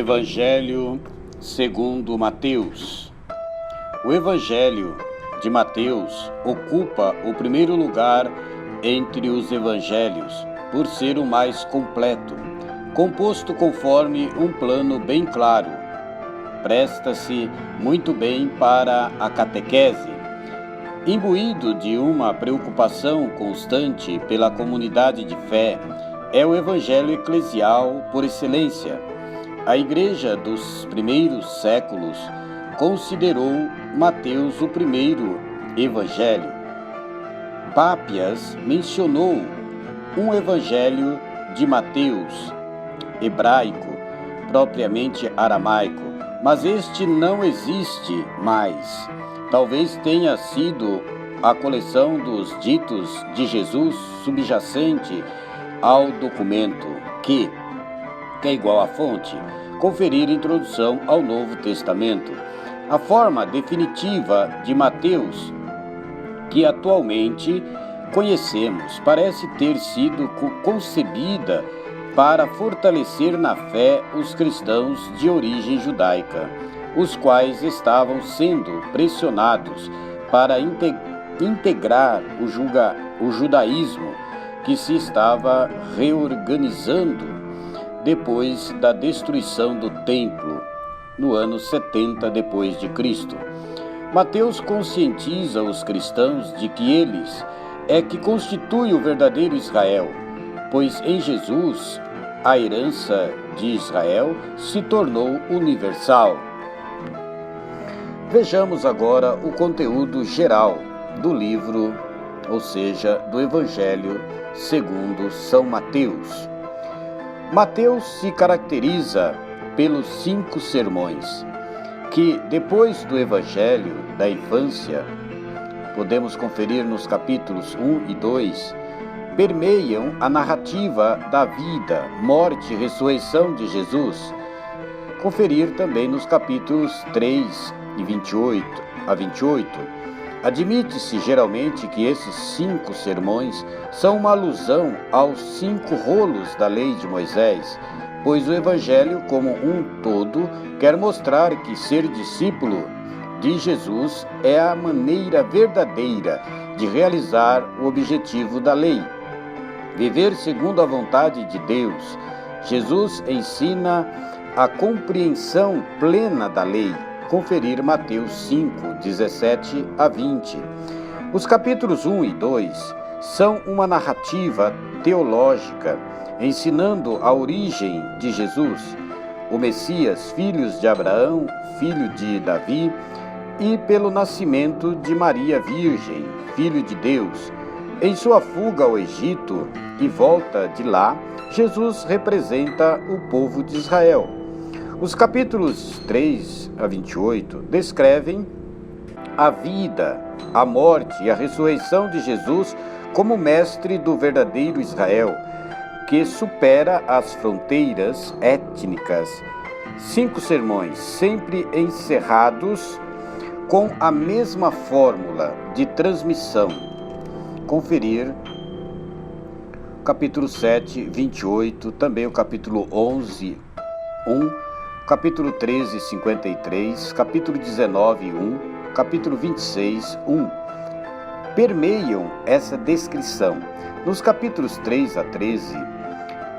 Evangelho segundo Mateus. O Evangelho de Mateus ocupa o primeiro lugar entre os evangelhos, por ser o mais completo, composto conforme um plano bem claro. Presta-se muito bem para a catequese. Imbuído de uma preocupação constante pela comunidade de fé, é o Evangelho eclesial por excelência. A Igreja dos primeiros séculos considerou Mateus o primeiro Evangelho. Pápias mencionou um Evangelho de Mateus, hebraico, propriamente aramaico, mas este não existe mais. Talvez tenha sido a coleção dos ditos de Jesus subjacente ao documento que é igual à fonte, conferir introdução ao Novo Testamento. A forma definitiva de Mateus, que atualmente conhecemos, parece ter sido concebida para fortalecer na fé os cristãos de origem judaica, os quais estavam sendo pressionados para integrar o judaísmo que se estava reorganizando depois da destruição do templo, no ano 70 depois de Cristo. Mateus conscientiza os cristãos de que eles é que constitui o verdadeiro Israel, pois em Jesus a herança de Israel se tornou universal. Vejamos agora o conteúdo geral do livro, ou seja, do Evangelho segundo São Mateus. Mateus se caracteriza pelos 5 sermões, que depois do Evangelho da infância, podemos conferir nos capítulos 1 e 2, permeiam a narrativa da vida, morte e ressurreição de Jesus. Conferir também nos capítulos 3 e 28 a 28. Admite-se geralmente que esses 5 sermões são uma alusão aos 5 rolos da lei de Moisés, pois o Evangelho como um todo quer mostrar que ser discípulo de Jesus é a maneira verdadeira de realizar o objetivo da lei. Viver segundo a vontade de Deus. Jesus ensina a compreensão plena da lei. Conferir Mateus 5, 17 a 20. Os capítulos 1 e 2 são uma narrativa teológica, ensinando a origem de Jesus, o Messias, filho de Abraão, filho de Davi, e pelo nascimento de Maria Virgem, filho de Deus. Em sua fuga ao Egito e volta de lá, Jesus representa o povo de Israel. Os capítulos 3 a 28 descrevem a vida, a morte e a ressurreição de Jesus como mestre do verdadeiro Israel, que supera as fronteiras étnicas. 5 sermões, sempre encerrados com a mesma fórmula de transmissão. Conferir capítulo 7, 28, também o capítulo 11, 1, capítulo 13, 53, capítulo 19, 1, capítulo 26, 1. Permeiam essa descrição. Nos capítulos 3 a 13,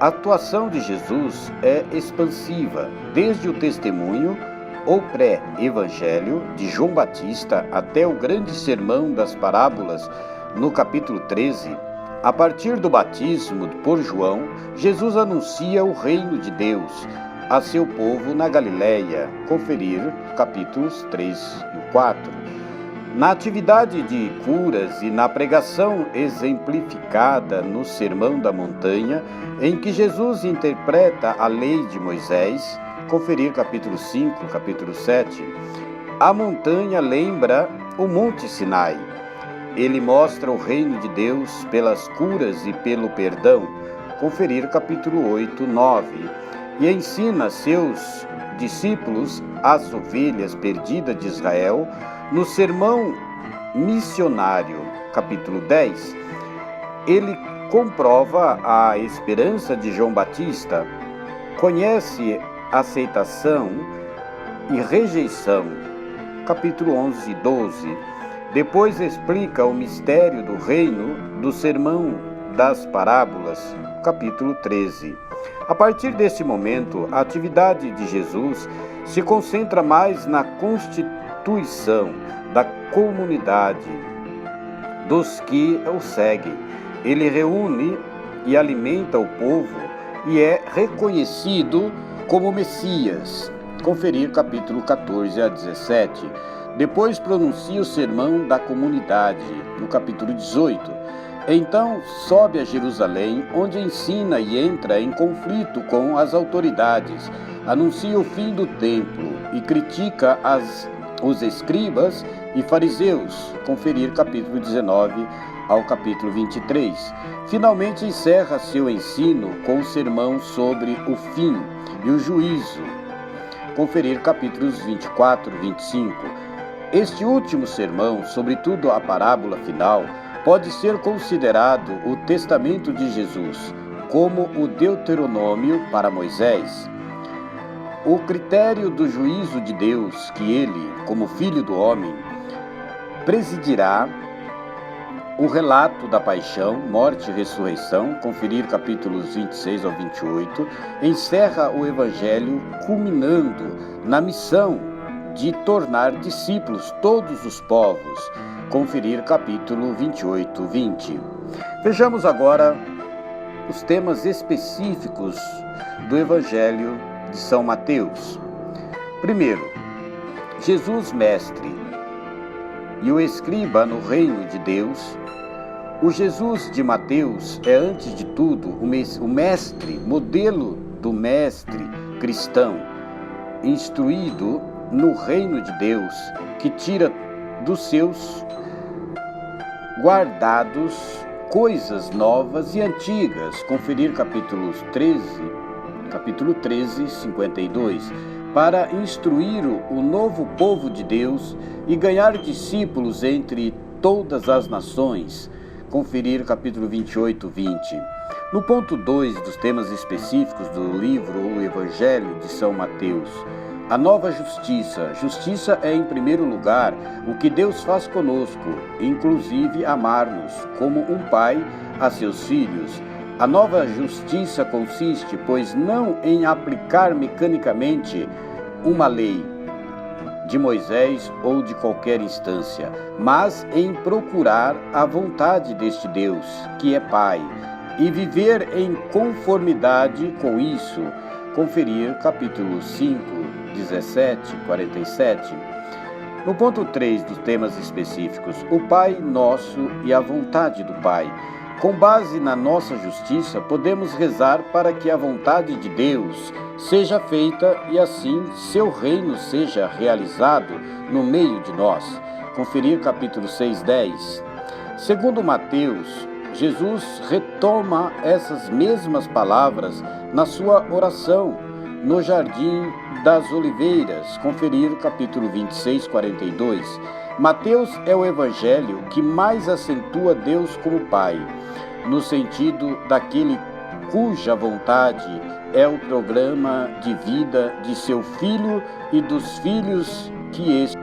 a atuação de Jesus é expansiva, desde o testemunho ou pré-evangelho de João Batista até o grande sermão das parábolas no capítulo 13. A partir do batismo por João, Jesus anuncia o reino de Deus a seu povo na Galileia. Conferir capítulos 3 e 4. Na atividade de curas e na pregação exemplificada no Sermão da Montanha, em que Jesus interpreta a lei de Moisés, conferir capítulo 5, capítulo 7. A montanha lembra o Monte Sinai. Ele mostra o reino de Deus pelas curas e pelo perdão, conferir capítulo 8, 9. E ensina seus discípulos as ovelhas perdidas de Israel no sermão missionário, capítulo 10. Ele comprova a esperança de João Batista, conhece aceitação e rejeição, capítulo 11 e 12. Depois explica o mistério do reino do Sermão das Parábolas, capítulo 13. A partir desse momento, a atividade de Jesus se concentra mais na constituição da comunidade dos que o seguem. Ele reúne e alimenta o povo e é reconhecido como Messias. Conferir capítulo 14 a 17. Depois pronuncia o sermão da comunidade, no capítulo 18. Então sobe a Jerusalém, onde ensina e entra em conflito com as autoridades, anuncia o fim do templo e critica os escribas e fariseus. Conferir capítulo 19 ao capítulo 23. Finalmente encerra seu ensino com o sermão sobre o fim e o juízo. Conferir capítulos 24 e 25. Este último sermão, sobretudo a parábola final, pode ser considerado o testamento de Jesus, como o Deuteronômio para Moisés. O critério do juízo de Deus, que ele, como Filho do Homem, presidirá. O relato da paixão, morte e ressurreição, conferir capítulos 26 ao 28, encerra o Evangelho culminando na missão de tornar discípulos todos os povos, conferir capítulo 28, 20. Vejamos agora os temas específicos do Evangelho de São Mateus. Primeiro, Jesus Mestre e o escriba no reino de Deus. O Jesus de Mateus é, antes de tudo, o mestre, modelo do mestre cristão, instruído no reino de Deus, que tira dos seus guardados coisas novas e antigas. Conferir capítulo 13, 52. Para instruir o novo povo de Deus e ganhar discípulos entre todas as nações. Conferir capítulo 28, 20. No ponto 2 dos temas específicos do livro O Evangelho de São Mateus, a nova justiça. Justiça é, em primeiro lugar, o que Deus faz conosco, inclusive amar-nos, como um pai a seus filhos. A nova justiça consiste, pois, não em aplicar mecanicamente uma lei de Moisés ou de qualquer instância, mas em procurar a vontade deste Deus, que é Pai, e viver em conformidade com isso. Conferir capítulo 5, 17, 47. No ponto 3 dos temas específicos, o Pai Nosso e a vontade do Pai. Com base na nossa justiça, podemos rezar para que a vontade de Deus seja feita e assim seu reino seja realizado no meio de nós. Conferir capítulo 6, 10. Segundo Mateus, Jesus retoma essas mesmas palavras na sua oração no Jardim das Oliveiras. Conferir capítulo 26, 42. Mateus é o evangelho que mais acentua Deus como Pai, no sentido daquele cuja vontade é o programa de vida de seu Filho e dos filhos que este